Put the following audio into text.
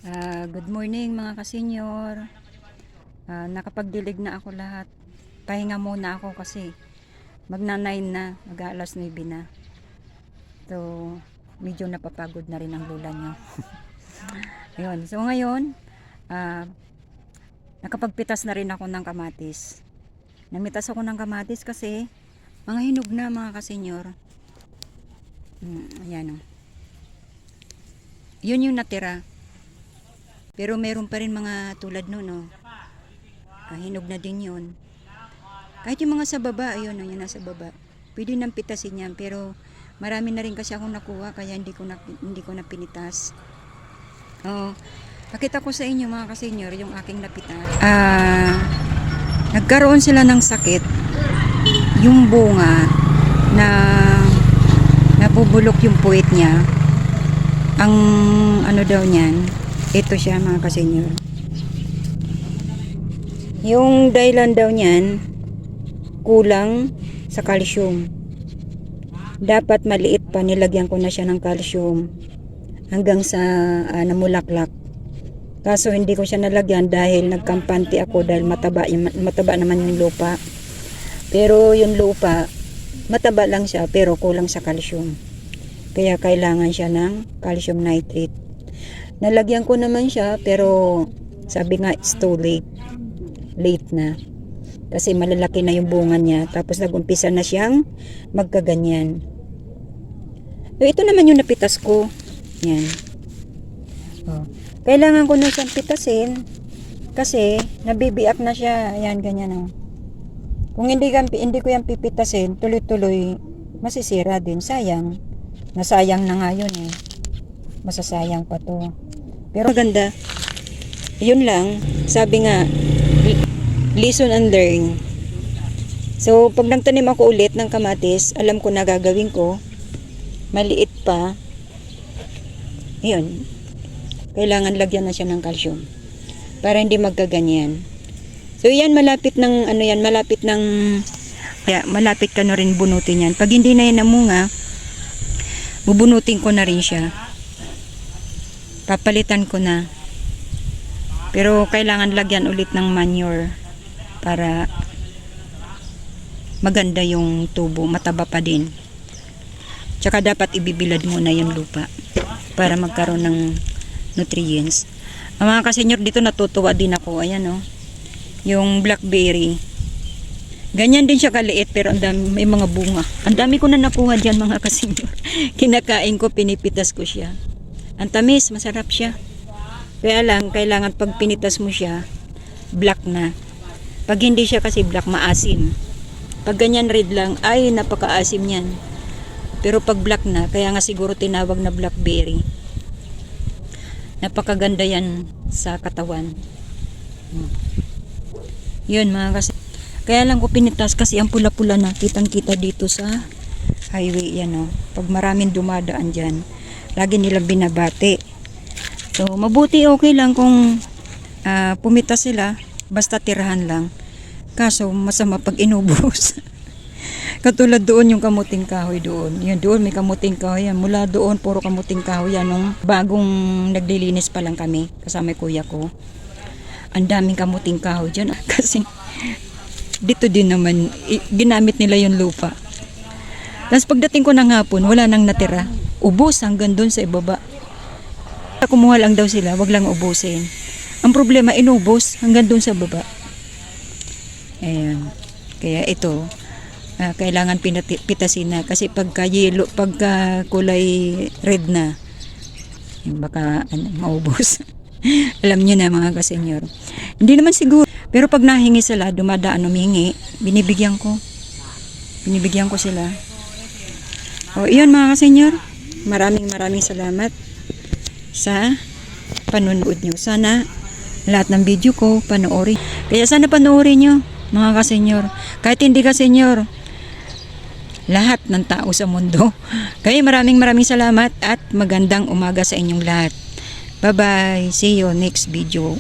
Good morning mga kasenyor. Nakapagdilig na ako lahat. Pahinga muna ako kasi magna-9 na, mag-aalas 9 na. So, medyo napapagod na rin ang lula nyo. Ayun. So ngayon, nakapagpitas na rin ako ng kamatis. Namitas ako ng kamatis kasi mga hinog na mga kasenyor. Ayan o. Yun yung natira. Pero meron pa rin mga tulad nun, no? Hinog na din yun. Kahit yung mga sa baba, ayun, yung nasa baba. Pwede nang pitasin yan, pero marami na rin kasi akong nakuha, kaya hindi ko na pinitas. Pakita ko sa inyo mga kasenyor, yung aking napitas. Nagkaroon sila ng sakit. Yung bunga na nabubulok yung puwit niya. Ang ano daw niyan, ito siya mga kasenyor. Yung dahilan daw niyan, kulang sa calcium. Dapat maliit pa, nilagyan ko na siya ng calcium hanggang sa namulaklak. Kaso hindi ko siya nalagyan dahil nagkampante ako dahil mataba naman yung lupa. Pero yung lupa, mataba lang siya pero kulang sa calcium. Kaya kailangan siya ng calcium nitrate. Nalagyan ko naman siya pero sabi nga it's too late. Late na. Kasi malalaki na yung bunga niya. Tapos nagumpisa na siyang magkaganyan. So, ito naman yung napitas ko. Yan. Kailangan ko na siyang pitasin kasi nabibiak na siya. Ayan, ganyan o. Kung hindi ko yan pipitasin, tuloy-tuloy masisira din. Sayang. Nasayang na nga yun eh. Masasayang pa to. Pero maganda. Yun lang. Sabi nga, listen and learn. So, pag nagtanim ako ulit ng kamatis, alam ko na gagawin ko. Maliit pa. Yun. Kailangan lagyan na siya ng calcium. Para hindi magkaganyan. So, yan malapit ng, malapit ka na rin bunutin yan. Pag hindi na yan namunga, bubunutin ko na rin siya. Papalitan ko na. Pero kailangan lagyan ulit ng manure para maganda yung tubo, mataba pa din. Tsaka dapat ibibilad muna yung lupa para magkaroon ng nutrients. Mga kasenyor, dito natutuwa din ako. Ayan o. Yung blackberry. Ganyan din siya kaliit pero may mga bunga. Ang dami ko na nakuha dyan mga kasenyor. Kinakain ko, pinipitas ko siya. Ang tamis, masarap siya. Kaya lang, kailangan pag pinitas mo siya, black na. Pag hindi siya kasi black, maasim. Pag ganyan red lang, ay napakaasim yan. Pero pag black na, kaya nga siguro tinawag na blackberry. Napakaganda yan sa katawan. Yun mga kasi. Kaya lang ko pinitas kasi ang pula-pula na kitang-kita dito sa highway yan o. Pag maraming dumadaan dyan, lagi nilang binabati. So, mabuti okay lang kung pumitas sila, basta tirahan lang. Kaso, masama pag inubos. Katulad doon yung kamuting kahoy doon. Yan doon, may kamuting kahoy yan. Mula doon, puro kamuting kahoy yan. Nung bagong naglilinis pa lang kami, kasama kuya ko. Ang daming kamuting kahoy dyan. Kasi, dito din naman, ginamit nila yung lupa. Tapos pagdating ko ng hapon, wala nang natira. Ubos hanggang doon sa ibaba. Kumuha lang daw sila, wag lang ubusin. Ang problema, inubos hanggang doon sa baba. Ayan. Kaya ito, kailangan pitasin na. Kasi pagka kulay red na, baka maubos. Alam nyo na mga kasenyor. Hindi naman siguro. Pero pag nahingi sila, dumadaan humingi, binibigyan ko. Binibigyan ko sila. O, iyon mga kasenyor. Maraming salamat sa panonood nyo. Sana lahat ng video ko panoorin. Kaya sana panoorin nyo mga kasenyor. Kahit hindi kasenyor, lahat ng tao sa mundo. Kaya maraming salamat at magandang umaga sa inyong lahat. Bye bye. See you next video.